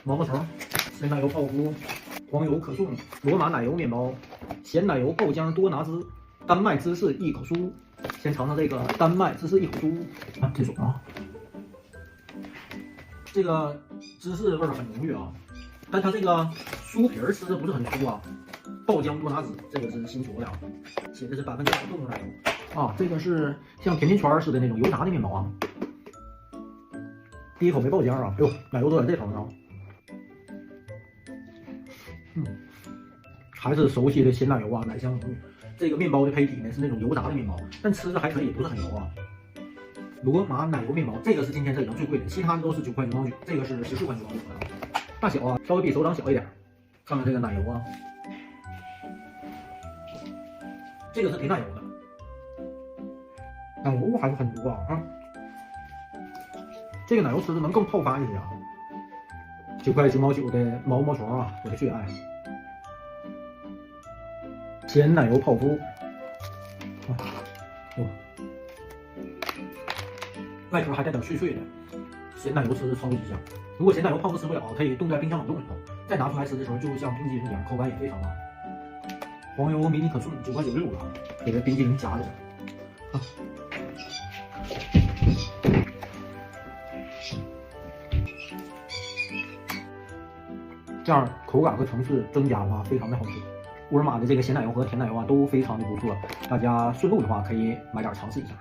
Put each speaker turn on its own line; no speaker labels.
毛毛虫、鲜奶油泡芙、黄油可颂、罗马奶油面包、咸奶油爆浆多拿滋、丹麦芝士一口酥。先尝尝这个丹麦芝士一口酥啊，这种啊，这个芝士味儿很浓郁啊，但它这个酥皮儿吃的不是很酥啊。爆浆多拿滋，这个是新出的啊，写的是2%动物奶油啊，这个是像甜甜圈似的那种油炸的面包啊。第一口没爆浆啊，哎呦，奶油都在这头呢。还是熟悉的鲜奶油啊，奶香浓郁。这个面包的胚体呢是那种油炸的面包，但吃着还可以，不是很油啊。罗马奶油面包，这个是今天这里头最贵的，其他的都是9块9毛9，这个是14块9毛9的。大小啊，稍微比手掌小一点。看看这个奶油啊，这个是甜奶油的，奶油还是很多啊。这个奶油吃的能更泡发一些啊。9块9毛9的毛毛虫啊，我的最爱。鲜奶油泡芙，外壳还带点碎碎的，咸奶油吃超级香。如果咸奶油泡芙吃不了，可以冻在冰箱冷冻里头，再拿出来吃的时候就像冰激凌一样，口感也非常棒。黄油迷你可颂9块96了，给这冰激凌夹着。这样口感和层次增加的话，非常的好吃。沃尔玛的这个咸奶油和甜奶油啊，都非常的不错，大家顺路的话可以买点尝试一下。